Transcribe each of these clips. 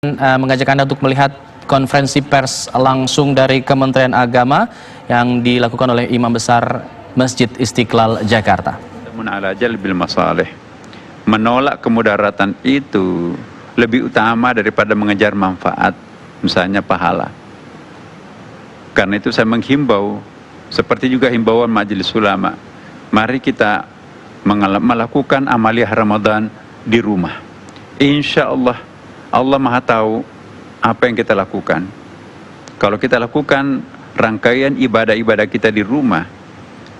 Mengajak Anda untuk melihat konferensi pers langsung dari Kementerian Agama yang dilakukan oleh Imam Besar Masjid Istiqlal Jakarta. Menolak kemudaratan itu lebih utama daripada mengejar manfaat, misalnya pahala. Karena itu saya menghimbau, seperti juga himbauan Majelis Ulama, mari kita melakukan amaliyah Ramadan di rumah. Insya Allah, Allah Maha tahu apa yang kita lakukan. Kalau kita lakukan rangkaian ibadah-ibadah kita di rumah,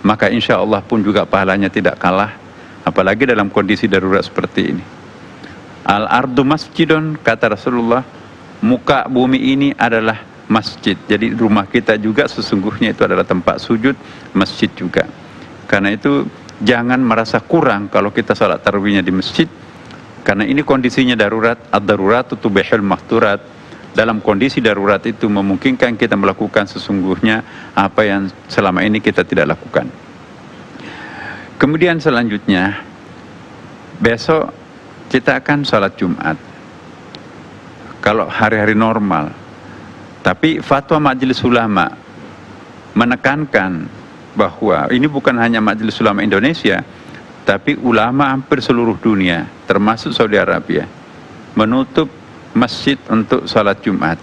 maka insya Allah pun juga pahalanya tidak kalah, apalagi dalam kondisi darurat seperti ini. Al-ardu masjidun, kata Rasulullah, muka bumi ini adalah masjid. Jadi rumah kita juga sesungguhnya itu adalah tempat sujud, masjid juga. Karena itu jangan merasa kurang kalau kita salat tarawihnya di masjid, karena ini kondisinya darurat. Ad-daruratu tubihul mahdurat. Dalam kondisi darurat itu memungkinkan kita melakukan sesungguhnya apa yang selama ini kita tidak lakukan. Kemudian selanjutnya, besok kita akan salat Jumat. Kalau hari-hari normal. Tapi fatwa Majelis Ulama menekankan bahwa ini bukan hanya Majelis Ulama Indonesia, tapi ulama hampir seluruh dunia, termasuk Saudi Arabia, menutup masjid untuk salat Jumat.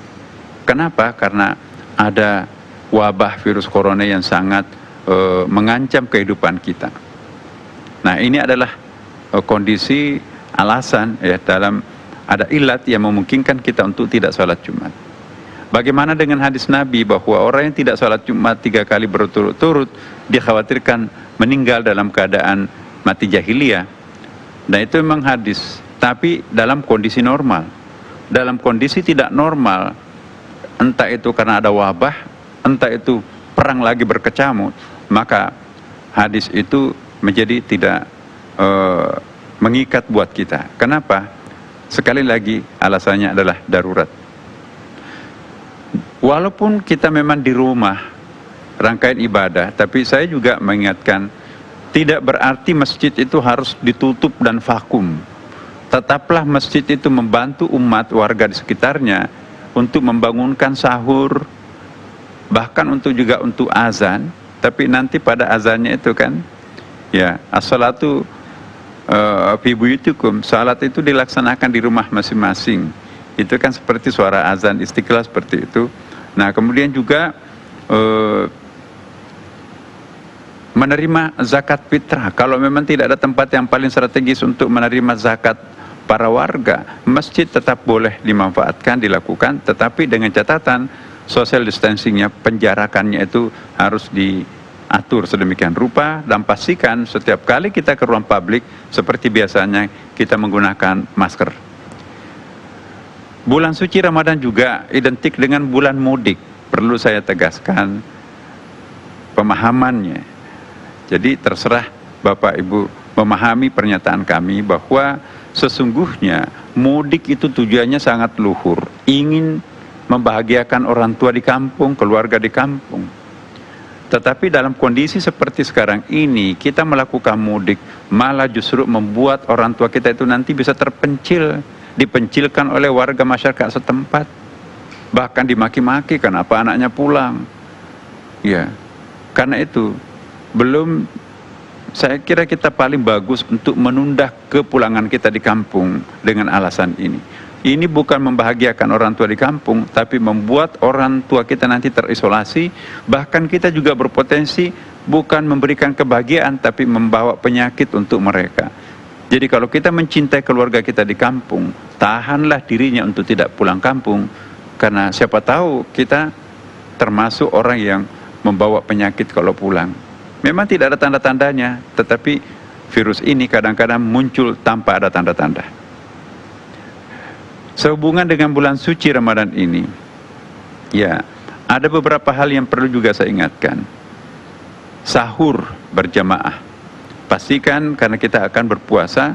Kenapa? Karena ada wabah virus corona yang sangat mengancam kehidupan kita. Nah, ini adalah kondisi alasan ya, dalam ada ilat yang memungkinkan kita untuk tidak salat Jumat. Bagaimana dengan hadis Nabi bahwa orang yang tidak salat Jumat 3 kali berturut-turut dikhawatirkan meninggal dalam keadaan mati jahiliyah. Nah, itu memang hadis, tapi dalam kondisi normal. Dalam kondisi tidak normal, entah itu karena ada wabah, entah itu perang lagi berkecamuk, maka hadis itu menjadi tidak mengikat buat kita. Kenapa? Sekali lagi alasannya adalah darurat. Walaupun kita memang di rumah rangkaian ibadah, tapi saya juga mengingatkan, tidak berarti masjid itu harus ditutup dan vakum. Tetaplah masjid itu membantu umat warga di sekitarnya untuk membangunkan sahur, bahkan juga untuk azan. Tapi nanti pada azannya itu kan, ya, as-salatu fi buyutikum, salat itu dilaksanakan di rumah masing-masing. Itu kan seperti suara azan Istiqlal seperti itu. Nah, kemudian juga menerima zakat fitrah. Kalau memang tidak ada tempat yang paling strategis untuk menerima zakat para warga, masjid tetap boleh dimanfaatkan, dilakukan, tetapi dengan catatan social distancingnya, penjarakannya itu harus diatur sedemikian rupa, dan pastikan setiap kali kita ke ruang publik seperti biasanya kita menggunakan masker. Bulan suci Ramadan juga identik dengan bulan mudik. Perlu saya tegaskan pemahamannya. Jadi terserah Bapak Ibu memahami pernyataan kami bahwa sesungguhnya mudik itu tujuannya sangat luhur. Ingin membahagiakan orang tua di kampung, keluarga di kampung. Tetapi dalam kondisi seperti sekarang ini, kita melakukan mudik malah justru membuat orang tua kita itu nanti bisa terpencil, dipencilkan oleh warga masyarakat setempat, bahkan dimaki-maki kenapa anaknya pulang. Ya, karena itu saya kira kita paling bagus untuk menunda kepulangan kita di kampung dengan alasan ini. Ini bukan membahagiakan orang tua di kampung, tapi membuat orang tua kita nanti terisolasi, bahkan kita juga berpotensi bukan memberikan kebahagiaan, tapi membawa penyakit untuk mereka. Jadi kalau kita mencintai keluarga kita di kampung, tahanlah dirinya untuk tidak pulang kampung, karena siapa tahu kita termasuk orang yang membawa penyakit kalau pulang. Memang tidak ada tanda-tandanya, tetapi virus ini kadang-kadang muncul tanpa ada tanda-tanda. Sehubungan dengan bulan suci Ramadan ini, ya, ada beberapa hal yang perlu juga saya ingatkan. Sahur berjamaah. Pastikan karena kita akan berpuasa,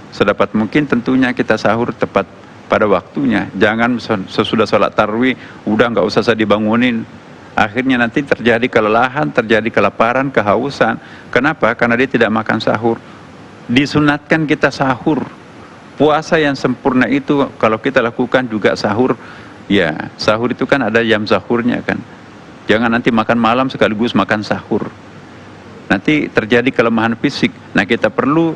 sedapat mungkin tentunya kita sahur tepat pada waktunya. Jangan sesudah sholat tarawih, udah nggak usah saya dibangunin. Akhirnya nanti terjadi kelelahan, terjadi kelaparan, kehausan. Kenapa? Karena dia tidak makan sahur. Disunatkan kita sahur. puasa yang sempurna itu kalau kita lakukan juga sahur, ya sahur itu kan ada jam sahurnya kan. Jangan nanti makan malam sekaligus makan sahur. Nanti terjadi kelemahan fisik. Nah, kita perlu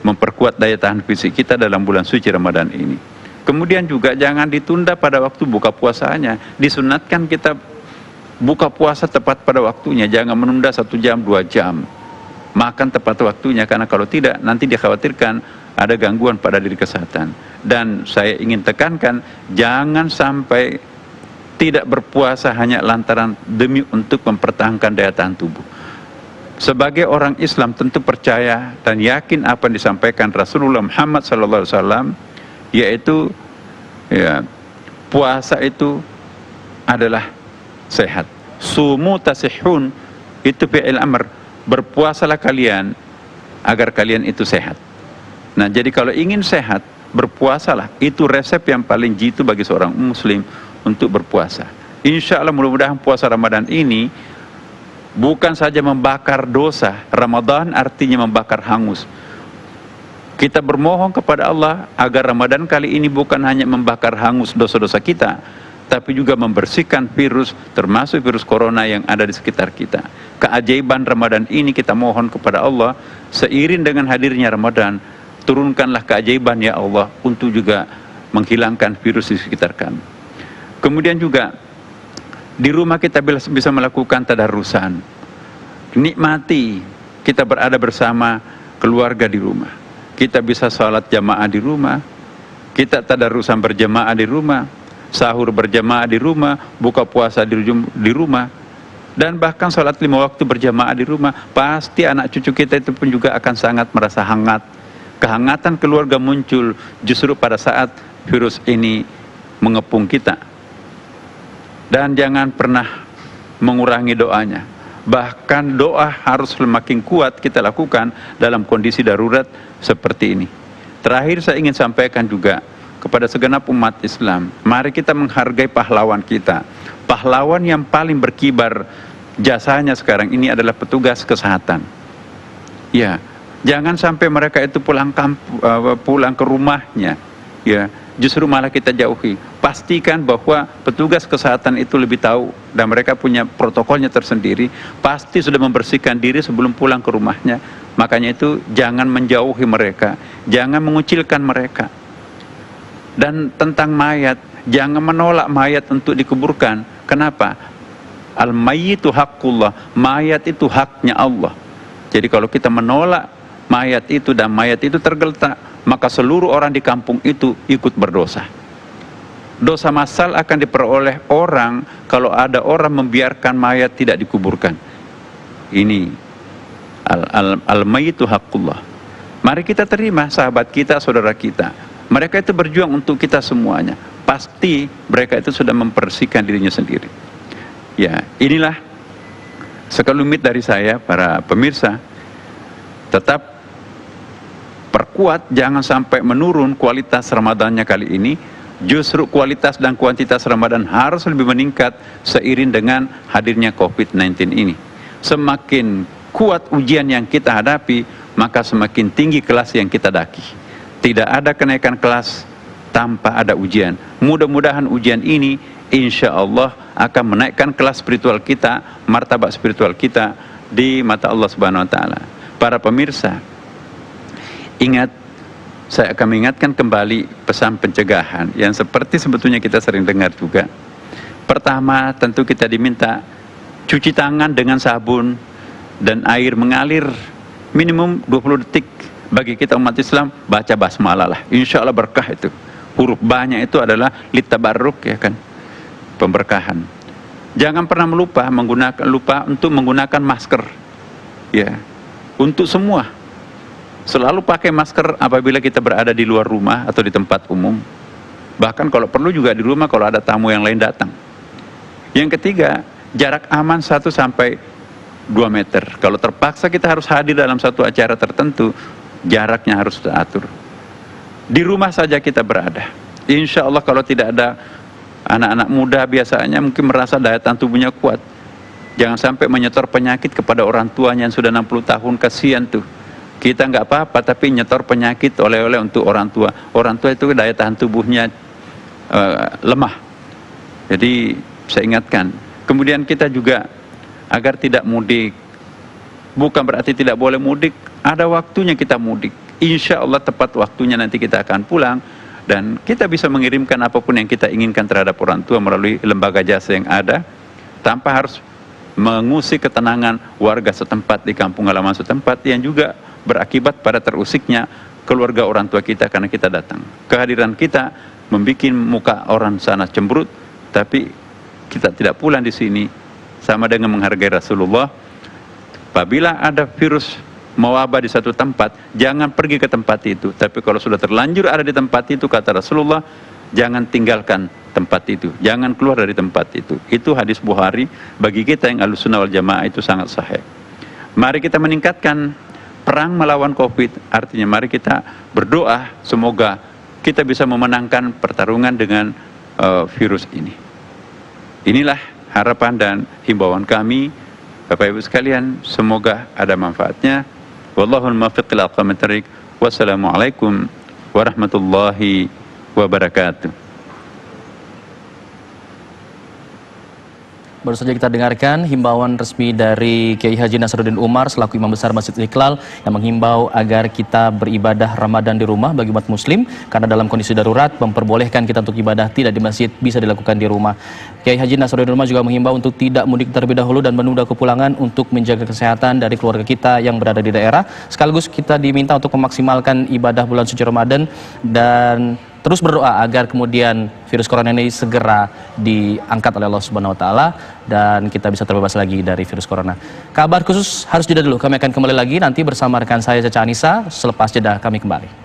memperkuat daya tahan fisik kita dalam bulan suci Ramadan ini. Kemudian juga jangan ditunda pada waktu buka puasanya. Disunatkan kita buka puasa tepat pada waktunya, jangan menunda 1 jam, 2 jam. Makan tepat waktunya, karena kalau tidak nanti dikhawatirkan ada gangguan pada diri kesehatan. Dan saya ingin tekankan, jangan sampai tidak berpuasa hanya lantaran demi untuk mempertahankan daya tahan tubuh. Sebagai orang Islam tentu percaya dan yakin apa yang disampaikan Rasulullah Muhammad SAW, yaitu ya, puasa itu adalah sehat. Sumu tasihun, itu fi'il amr, berpuasalah kalian agar kalian itu sehat. Nah, jadi kalau ingin sehat, berpuasalah. Itu resep yang paling jitu bagi seorang muslim untuk berpuasa. Insya Allah mudah-mudahan puasa Ramadan ini bukan saja membakar dosa. Ramadan artinya membakar hangus. Kita bermohon kepada Allah agar Ramadan kali ini bukan hanya membakar hangus dosa-dosa kita, tapi juga membersihkan virus, termasuk virus corona yang ada di sekitar kita. Keajaiban Ramadan ini kita mohon kepada Allah, seiring dengan hadirnya Ramadan, turunkanlah keajaiban ya Allah untuk juga menghilangkan virus di sekitar kami. Kemudian juga di rumah kita bisa melakukan tadarusan. Nikmati kita berada bersama keluarga di rumah. Kita bisa sholat jamaah di rumah, kita tadarusan berjamaah di rumah, sahur berjamaah di rumah, buka puasa di rumah, dan bahkan sholat 5 waktu berjamaah di rumah. Pasti anak cucu kita itu pun juga akan sangat merasa hangat. Kehangatan keluarga muncul justru pada saat virus ini mengepung kita. Dan jangan pernah mengurangi doanya. Bahkan doa harus semakin kuat kita lakukan dalam kondisi darurat seperti ini. Terakhir saya ingin sampaikan juga kepada segenap umat Islam, mari kita menghargai pahlawan kita. Pahlawan yang paling berkibar jasanya sekarang ini adalah petugas kesehatan. Ya, jangan sampai mereka itu pulang ke rumahnya, ya, justru malah kita jauhi. Pastikan bahwa petugas kesehatan itu lebih tahu dan mereka punya protokolnya tersendiri. Pasti sudah membersihkan diri sebelum pulang ke rumahnya. Makanya itu jangan menjauhi mereka, jangan mengucilkan mereka. Dan tentang mayat, jangan menolak mayat untuk dikuburkan. Kenapa? Al-mayyitu haqqullah, mayat itu haknya Allah. Jadi kalau kita menolak mayat itu dan mayat itu tergeletak, maka seluruh orang di kampung itu ikut berdosa. Dosa massal akan diperoleh orang kalau ada orang membiarkan mayat tidak dikuburkan. Ini al-mayyitu haqqullah. Mari kita terima sahabat kita, saudara kita. Mereka itu berjuang untuk kita semuanya. Pasti mereka itu sudah membersihkan dirinya sendiri. Ya, inilah sekelumit dari saya, para pemirsa. Tetap perkuat, jangan sampai menurun kualitas Ramadannya kali ini. Justru kualitas dan kuantitas Ramadan harus lebih meningkat seiring dengan hadirnya COVID-19 ini. Semakin kuat ujian yang kita hadapi, maka semakin tinggi kelas yang kita daki. Tidak ada kenaikan kelas tanpa ada ujian. Mudah-mudahan ujian ini insya Allah akan menaikkan kelas spiritual kita, martabat spiritual kita di mata Allah Subhanahu wa Ta'ala. Para pemirsa, ingat, saya akan mengingatkan kembali pesan pencegahan yang seperti sebetulnya kita sering dengar juga. Pertama, tentu kita diminta cuci tangan dengan sabun dan air mengalir minimum 20 detik. Bagi kita umat Islam, baca basmalah lah, insya Allah berkah itu. Huruf banyak itu adalah litabarruk, ya kan, pemberkahan. Jangan pernah lupa untuk menggunakan masker, ya, untuk semua. Selalu pakai masker apabila kita berada di luar rumah atau di tempat umum. Bahkan kalau perlu juga di rumah kalau ada tamu yang lain datang. Yang ketiga, jarak aman 1 sampai 2 meter. Kalau terpaksa kita harus hadir dalam satu acara tertentu, jaraknya harus teratur. Di rumah saja kita berada. Insya Allah kalau tidak ada anak-anak muda biasanya mungkin merasa daya tahan tubuhnya kuat. Jangan sampai menyetor penyakit kepada orang tuanya yang sudah 60 tahun, kasihan tuh. Kita nggak apa-apa, tapi nyetor penyakit oleh-oleh untuk orang tua. Orang tua itu daya tahan tubuhnya lemah. Jadi saya ingatkan. Kemudian kita juga agar tidak mudik. Bukan berarti tidak boleh mudik. Ada waktunya kita mudik. Insya Allah tepat waktunya nanti kita akan pulang. Dan kita bisa mengirimkan apapun yang kita inginkan terhadap orang tua melalui lembaga jasa yang ada, tanpa harus mengusik ketenangan warga setempat di kampung halaman setempat, yang juga berakibat pada terusiknya keluarga orang tua kita karena kita datang. Kehadiran kita membuat muka orang sana cemberut, tapi kita tidak pulang di sini sama dengan menghargai Rasulullah. Apabila ada virus mewabah di satu tempat, jangan pergi ke tempat itu. Tapi kalau sudah terlanjur ada di tempat itu, kata Rasulullah, jangan tinggalkan tempat itu, jangan keluar dari tempat itu. Itu hadis Bukhari. Bagi kita yang Ahlussunnah wal Jamaah itu sangat sahih. Mari kita meningkatkan perang melawan COVID. Artinya mari kita berdoa semoga kita bisa memenangkan pertarungan dengan virus ini. Inilah harapan dan himbauan kami, Bapak Ibu sekalian, semoga ada manfaatnya. Wallahul muwaffiq ila aqwamit thariq. Wassalamualaikum warahmatullahi wabarakatuh. Baru saja kita dengarkan himbauan resmi dari Kiai Haji Nasaruddin Umar selaku Imam Besar Masjid Istiqlal yang menghimbau agar kita beribadah Ramadan di rumah bagi umat muslim, karena dalam kondisi darurat memperbolehkan kita untuk ibadah tidak di masjid, bisa dilakukan di rumah. Kiai Haji Nasaruddin Umar juga menghimbau untuk tidak mudik terlebih dahulu dan menunda kepulangan untuk menjaga kesehatan dari keluarga kita yang berada di daerah. Sekaligus kita diminta untuk memaksimalkan ibadah bulan suci Ramadan dan terus berdoa agar kemudian virus corona ini segera diangkat oleh Allah Subhanahu wa taala dan kita bisa terbebas lagi dari virus corona. Kabar khusus harus jeda dulu. Kami akan kembali lagi nanti bersama rekan saya Caca Anissa selepas jeda kami kembali.